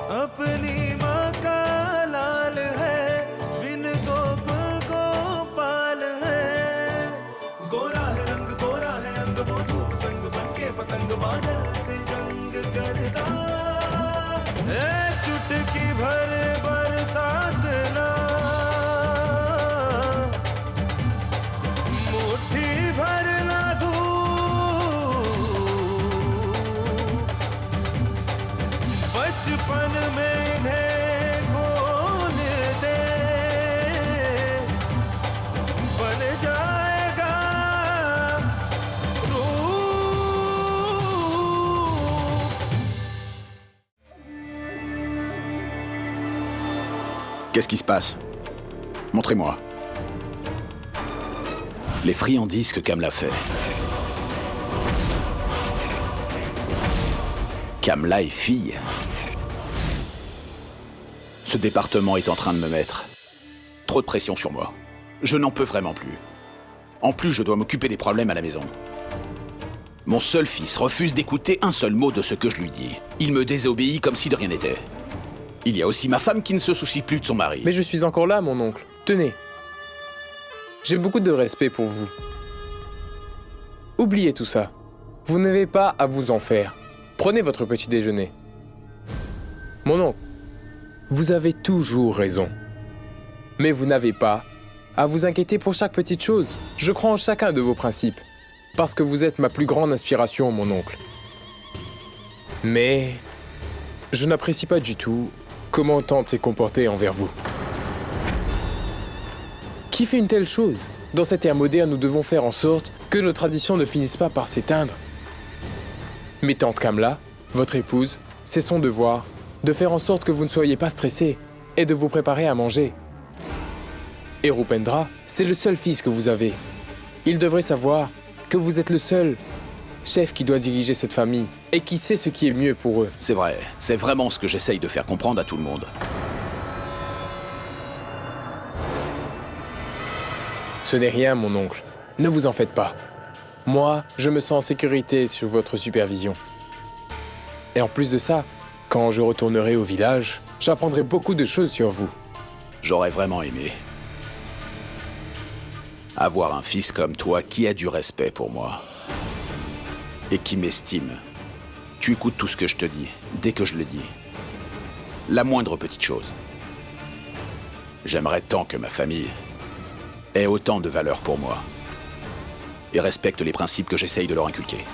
अपनी माँ का लाल है, बिन गोकुल गोपाल है। गोरा है रंग, गोरा है अंग, वो धूप संग बनके पतंग बादल से जंग करता। चुटकी भर बरसात ना, मुट्ठी भर ना धूप, बचपन में इन्हें खोल दे, बन जाएगा Qu'est-ce qui se passe? Montrez-moi. Les friandises que Kamla fait. Kamla est fille. Ce département est en train de me mettre trop de pression sur moi. Je n'en peux vraiment plus. En plus, je dois m'occuper des problèmes à la maison. Mon seul fils refuse d'écouter un seul mot de ce que je lui dis. Il me désobéit comme si de rien n'était. Il y a aussi ma femme qui ne se soucie plus de son mari. Mais je suis encore là, mon oncle. Tenez. J'ai beaucoup de respect pour vous. Oubliez tout ça. Vous n'avez pas à vous en faire. Prenez votre petit déjeuner. Mon oncle, vous avez toujours raison. Mais vous n'avez pas à vous inquiéter pour chaque petite chose. Je crois en chacun de vos principes. Parce que vous êtes ma plus grande inspiration, mon oncle. Mais je n'apprécie pas du tout comment tante s'est comportée envers vous. Qui fait une telle chose? Dans cette ère moderne, nous devons faire en sorte que nos traditions ne finissent pas par s'éteindre. Mais tante Kamla, votre épouse, c'est son devoir de faire en sorte que vous ne soyez pas stressés et de vous préparer à manger. Et Rupendra, c'est le seul fils que vous avez. Il devrait savoir que vous êtes le seul chef qui doit diriger cette famille et qui sait ce qui est mieux pour eux. C'est vrai, c'est vraiment ce que j'essaye de faire comprendre à tout le monde. Ce n'est rien, mon oncle. Ne vous en faites pas. Moi, je me sens en sécurité sur votre supervision. Et en plus de ça, quand je retournerai au village, j'apprendrai beaucoup de choses sur vous. J'aurais vraiment aimé avoir un fils comme toi qui a du respect pour moi et qui m'estime. Tu écoutes tout ce que je te dis, dès que je le dis. La moindre petite chose. J'aimerais tant que ma famille ait autant de valeur pour moi et respecte les principes que j'essaye de leur inculquer.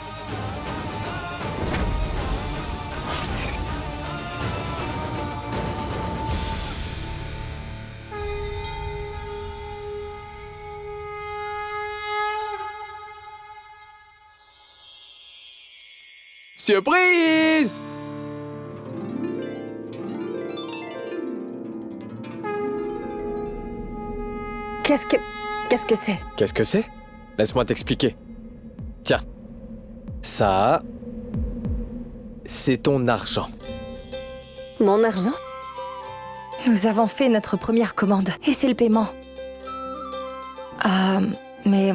Surprise! Qu'est-ce que c'est? Qu'est-ce que c'est? Laisse-moi t'expliquer. Tiens, ça, c'est ton argent. Mon argent? Nous avons fait notre première commande et c'est le paiement. Mais...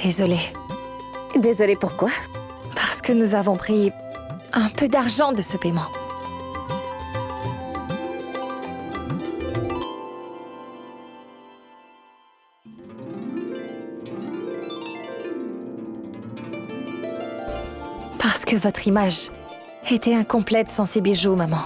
Désolée. Désolée, pourquoi? Parce que nous avons pris un peu d'argent de ce paiement. Parce que votre image était incomplète sans ces bijoux, maman.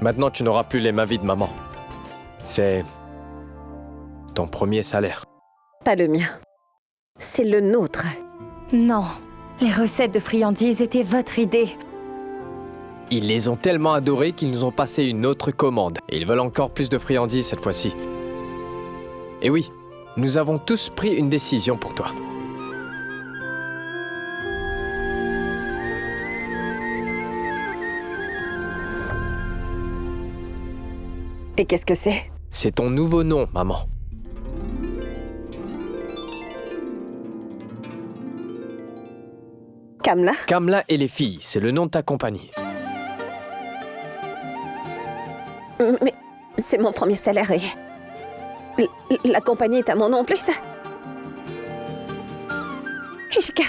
Maintenant, tu n'auras plus les mains vides, maman. C'est ton premier salaire. Pas le mien. C'est le nôtre. Non, les recettes de friandises étaient votre idée. Ils les ont tellement adorés qu'ils nous ont passé une autre commande. Et ils veulent encore plus de friandises cette fois-ci. Et oui, nous avons tous pris une décision pour toi. Et qu'est-ce que c'est? C'est ton nouveau nom, maman. Kamla? Kamla et les filles, c'est le nom de ta compagnie. C'est mon premier salaire et... La compagnie est à mon nom en plus. Ishika.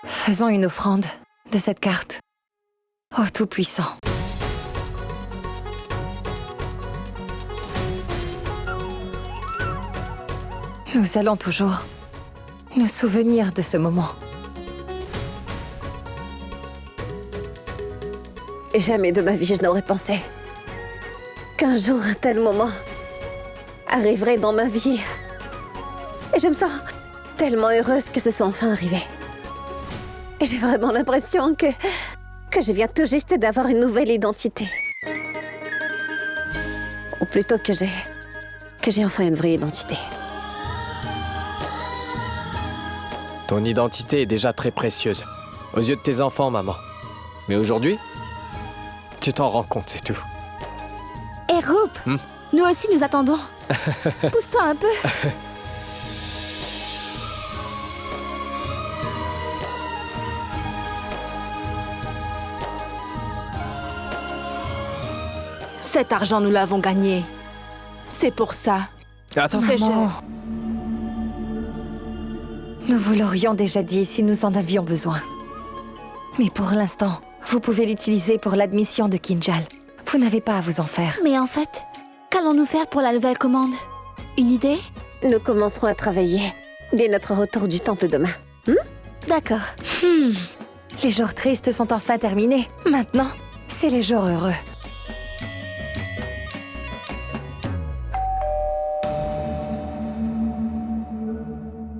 Faisons une offrande de cette carte. Ô Tout-Puissant. Nous allons toujours nous souvenir de ce moment. Jamais de ma vie je n'aurais pensé qu'un jour un tel moment arriverait dans ma vie. Et je me sens tellement heureuse que ce soit enfin arrivé. Et j'ai vraiment l'impression que je viens tout juste d'avoir une nouvelle identité. Ou plutôt que j'ai enfin une vraie identité. Ton identité est déjà très précieuse, aux yeux de tes enfants, maman. Mais aujourd'hui, tu t'en rends compte, c'est tout. Et Roop, nous aussi nous attendons. Pousse-toi un peu. Cet argent, nous l'avons gagné. C'est pour ça. Attends, Maman. Nous vous l'aurions déjà dit si nous en avions besoin. Mais pour l'instant, vous pouvez l'utiliser pour l'admission de Kinjal. Vous n'avez pas à vous en faire. Mais en fait, qu'allons-nous faire pour la nouvelle commande? Une idée? Nous commencerons à travailler dès notre retour du temple demain. D'accord. Les jours tristes sont enfin terminés. Maintenant, c'est les jours heureux.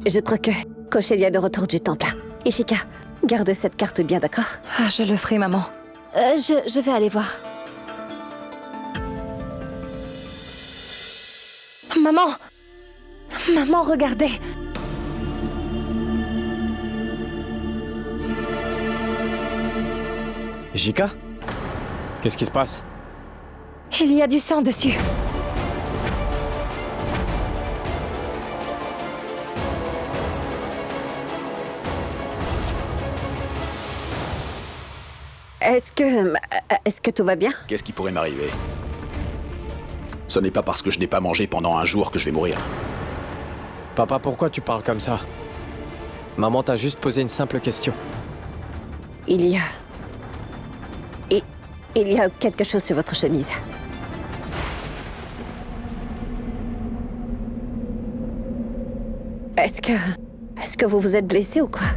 Je crois que Cauchelia est de retour du temple. Ishika, garde cette carte bien, d'accord? Ah, je le ferai, maman. Je vais aller voir. Maman! Maman, regardez! Jika? Qu'est-ce qui se passe? Il y a du sang dessus. Est-ce que tout va bien? Qu'est-ce qui pourrait m'arriver? Ce n'est pas parce que je n'ai pas mangé pendant un jour que je vais mourir. Papa, pourquoi tu parles comme ça? Maman t'a juste posé une simple question. Il y a quelque chose sur votre chemise. Est-ce que vous vous êtes blessé ou quoi?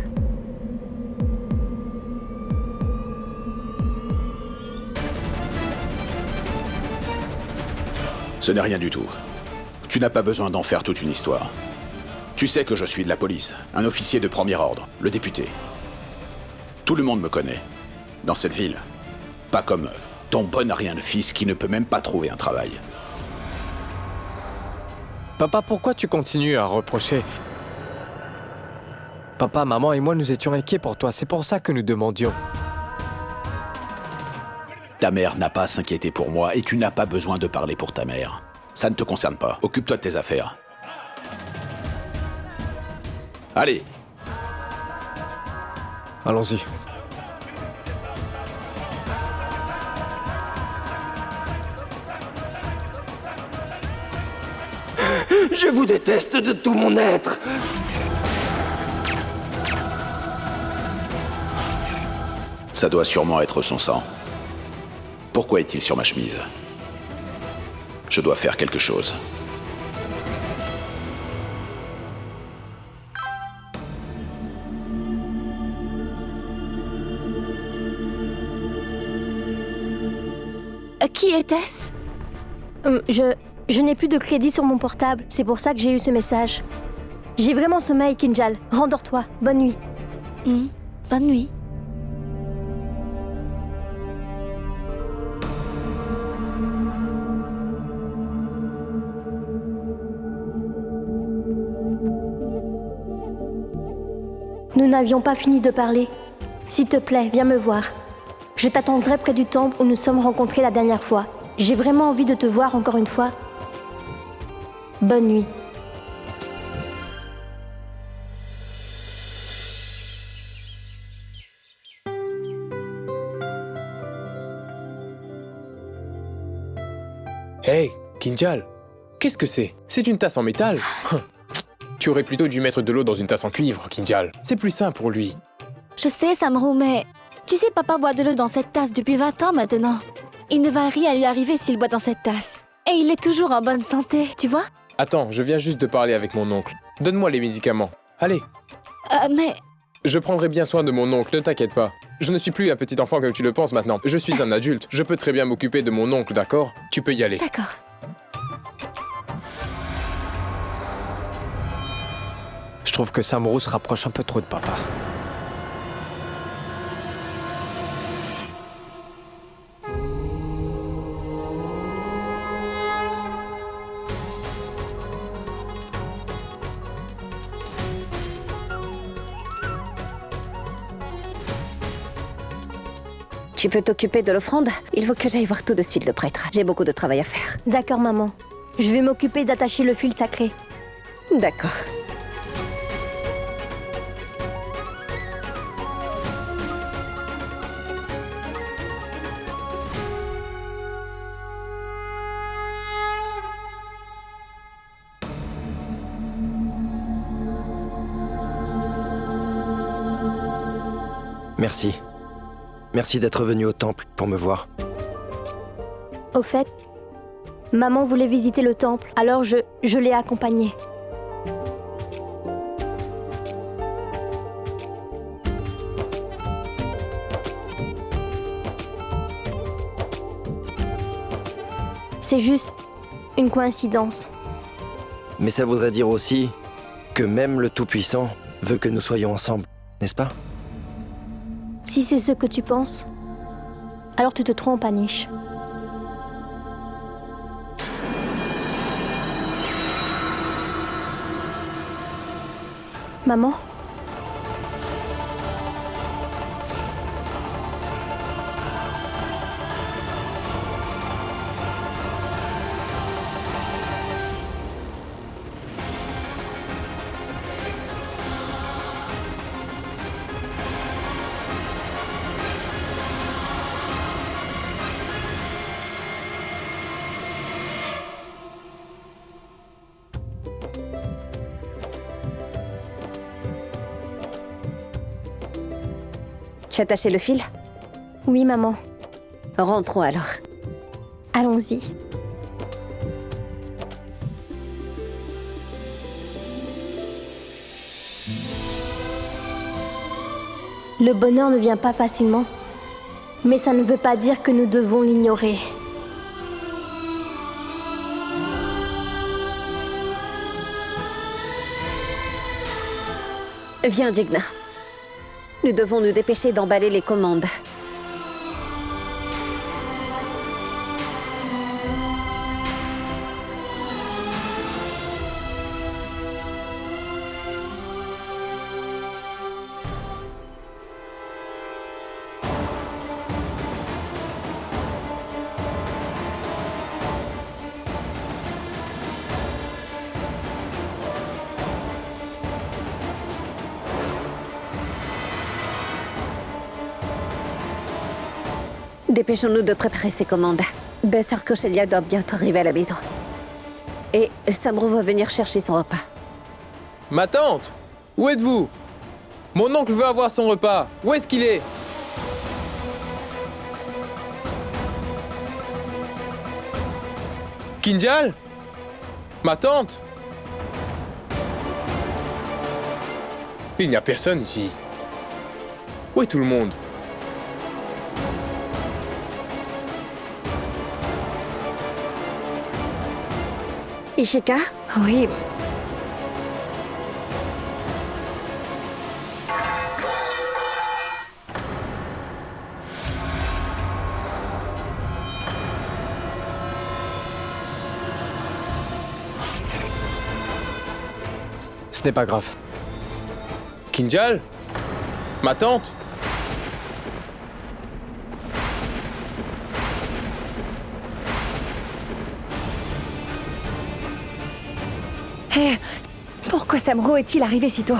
Ce n'est rien du tout. Tu n'as pas besoin d'en faire toute une histoire. Tu sais que je suis de la police, un officier de premier ordre, le député. Tout le monde me connaît, dans cette ville. Pas comme ton bon à rien de fils qui ne peut même pas trouver un travail. Papa, pourquoi tu continues à reprocher? Papa, maman et moi, nous étions inquiets pour toi. C'est pour ça que nous demandions. Ta mère n'a pas à s'inquiéter pour moi et tu n'as pas besoin de parler pour ta mère. Ça ne te concerne pas. Occupe-toi de tes affaires. Allez. Allons-y. Je vous déteste de tout mon être. Ça doit sûrement être son sang. Pourquoi est-il sur ma chemise? Je dois faire quelque chose. Qui était-ce? Je n'ai plus de crédit sur mon portable. C'est pour ça que j'ai eu ce message. J'ai vraiment sommeil, Kinjal. Rendors-toi. Bonne nuit. Bonne nuit. Nous n'avions pas fini de parler. S'il te plaît, viens me voir. Je t'attendrai près du temple où nous sommes rencontrés la dernière fois. J'ai vraiment envie de te voir encore une fois. Bonne nuit. Hey, Kinjal, qu'est-ce que c'est? C'est une tasse en métal. Tu aurais plutôt dû mettre de l'eau dans une tasse en cuivre, Kinjal. C'est plus sain pour lui. Je sais, Samru, mais... Tu sais, papa boit de l'eau dans cette tasse depuis 20 ans maintenant. Il ne va rien lui arriver s'il boit dans cette tasse. Et il est toujours en bonne santé, tu vois? Attends, je viens juste de parler avec mon oncle. Donne-moi les médicaments. Allez. Mais... Je prendrai bien soin de mon oncle, ne t'inquiète pas. Je ne suis plus un petit enfant comme tu le penses maintenant. Je suis un adulte. Je peux très bien m'occuper de mon oncle, d'accord? Tu peux y aller. D'accord. Je trouve que Samru se rapproche un peu trop de papa. Tu peux t'occuper de l'offrande? Il faut que j'aille voir tout de suite le prêtre. J'ai beaucoup de travail à faire. D'accord, maman. Je vais m'occuper d'attacher le fil sacré. D'accord. Merci. Merci d'être venu au temple pour me voir. Au fait, maman voulait visiter le temple, alors je l'ai accompagnée. C'est juste une coïncidence. Mais ça voudrait dire aussi que même le Tout-Puissant veut que nous soyons ensemble, n'est-ce pas? Si c'est ce que tu penses, alors tu te trompes, Anish. Maman? Tu as attaché le fil? Oui, maman. Rentrons alors. Allons-y. Le bonheur ne vient pas facilement, mais ça ne veut pas dire que nous devons l'ignorer. Viens, Jigna. Nous devons nous dépêcher d'emballer les commandes. Dépêchons-nous de préparer ces commandes. Bessar Koshelia doit bientôt arriver à la maison. Et Samru va venir chercher son repas. Ma tante! Où êtes-vous? Mon oncle veut avoir son repas. Où est-ce qu'il est? Kinjal? Ma tante? Il n'y a personne ici. Où est tout le monde? Ishika? Oui. Ce n'est pas grave. Kinjal? Ma tante? Hé, pourquoi Samro est-il arrivé si tôt?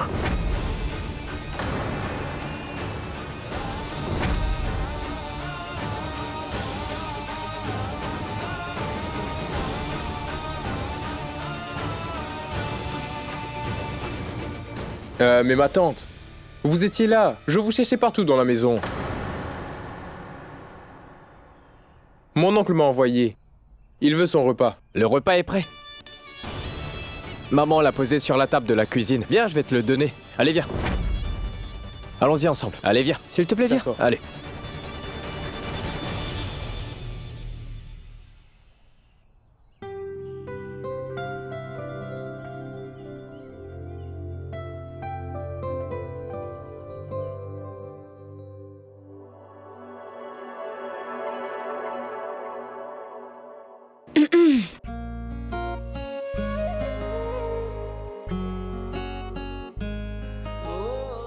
Mais ma tante, vous étiez là, je vous cherchais partout dans la maison. Mon oncle m'a envoyé. Il veut son repas. Le repas est prêt. Maman l'a posé sur la table de la cuisine. Viens, je vais te le donner. Allez, viens. Allons-y ensemble. Allez, viens. S'il te plaît, viens. D'accord. Allez.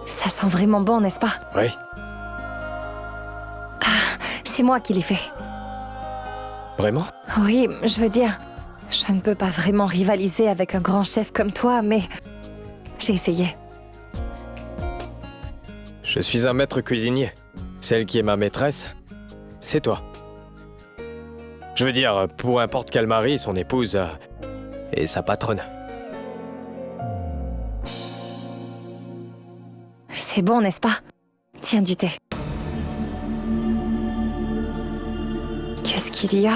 Ça sent vraiment bon, n'est-ce pas? Oui. C'est moi qui l'ai fait. Vraiment? Oui, je veux dire, je ne peux pas vraiment rivaliser avec un grand chef comme toi, mais j'ai essayé. Je suis un maître cuisinier. Celle qui est ma maîtresse, c'est toi. Je veux dire, pour n'importe quel mari, son épouse est sa patronne. C'est bon, n'est-ce pas? Tiens du thé. Qu'est-ce qu'il y a?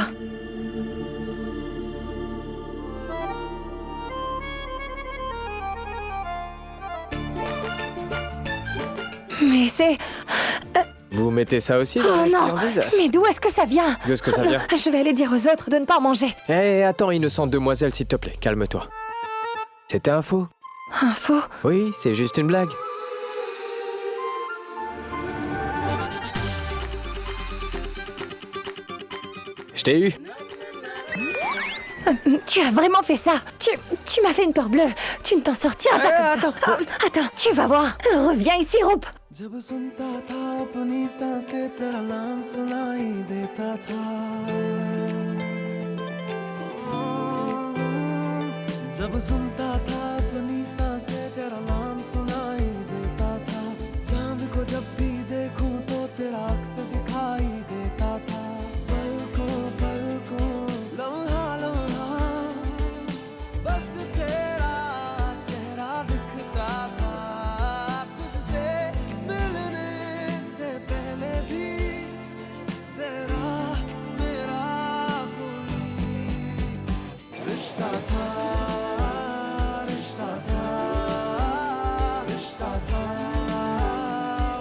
Mais c'est... Vous mettez ça aussi dans Oh la non! friandise? Mais d'où est-ce que ça vient? D'où est-ce que ça Non, vient? je vais aller dire aux autres de ne pas en manger. Hé, attends, innocente demoiselle, s'il te plaît, calme-toi. C'était un faux. Un faux? Oui, c'est juste une blague. Je t'ai eu. Tu as vraiment fait ça? Tu m'as fait une peur bleue. Tu ne t'en sortiras pas comme ça. Attends, tu vas voir. Reviens ici, Roupe. जब सुनता था अपनी सांसें तेरा नाम सुनाई देता था जब सुनता था अपनी सांसें तेरा नाम सुनाई देता था चांद को जब भी देखूं तो तेरा अक्स दिखाई देता था पलकों पलकों लम्हा लम्हा बस तेरा चेहरा दिखता था तुझसे मिलने से पहले भी तेरा मेरा कोई रिश्ता था रिश्ता था रिश्ता था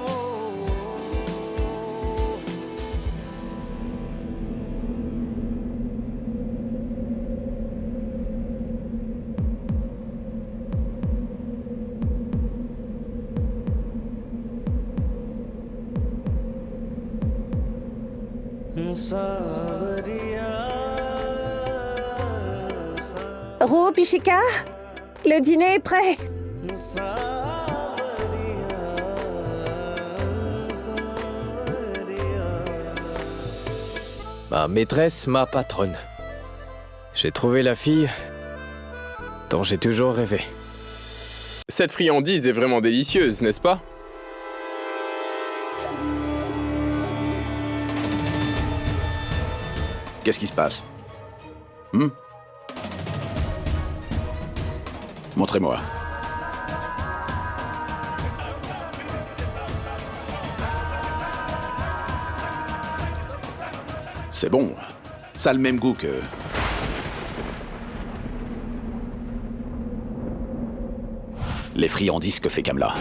ओ Roupe, Ishika, le dîner est prêt. Ma maîtresse, ma patronne. J'ai trouvé la fille dont j'ai toujours rêvé. Cette friandise est vraiment délicieuse, n'est-ce pas? Qu'est-ce qui se passe? Montrez-moi. C'est bon. Ça a le même goût que... les friandises que fait Kamla.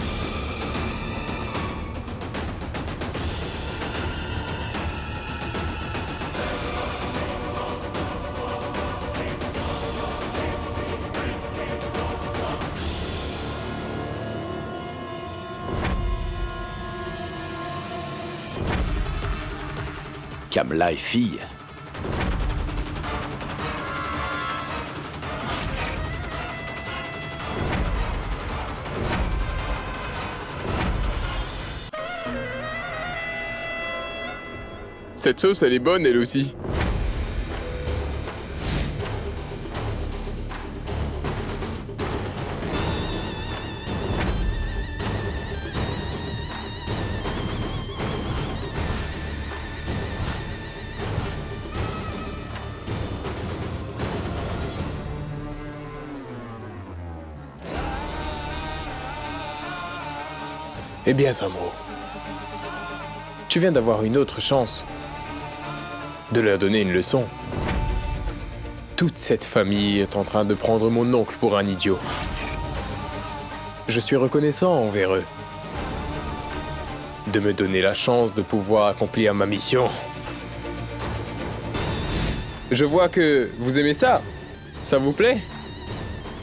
Kamla est fille. Cette sauce, elle est bonne, elle aussi. Eh bien, Samro, tu viens d'avoir une autre chance de leur donner une leçon. Toute cette famille est en train de prendre mon oncle pour un idiot. Je suis reconnaissant envers eux de me donner la chance de pouvoir accomplir ma mission. Je vois que vous aimez ça. Ça vous plaît?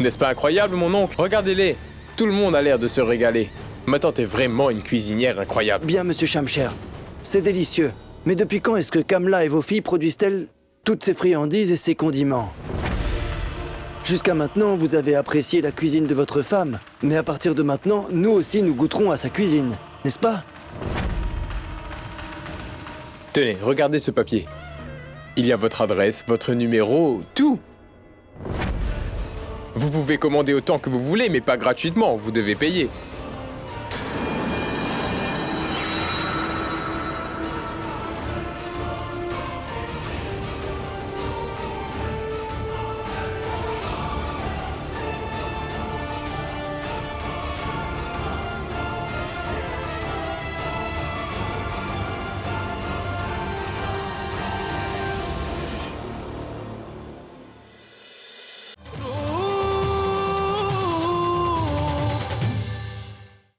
N'est-ce pas incroyable, mon oncle? Regardez-les. Tout le monde a l'air de se régaler. Ma tante est vraiment une cuisinière incroyable. Bien, monsieur Shamsher. C'est délicieux. Mais depuis quand est-ce que Kamla et vos filles produisent-elles toutes ces friandises et ces condiments? Jusqu'à maintenant, vous avez apprécié la cuisine de votre femme. Mais à partir de maintenant, nous aussi nous goûterons à sa cuisine. N'est-ce pas? Tenez, regardez ce papier. Il y a votre adresse, votre numéro, tout. Vous pouvez commander autant que vous voulez, mais pas gratuitement, vous devez payer.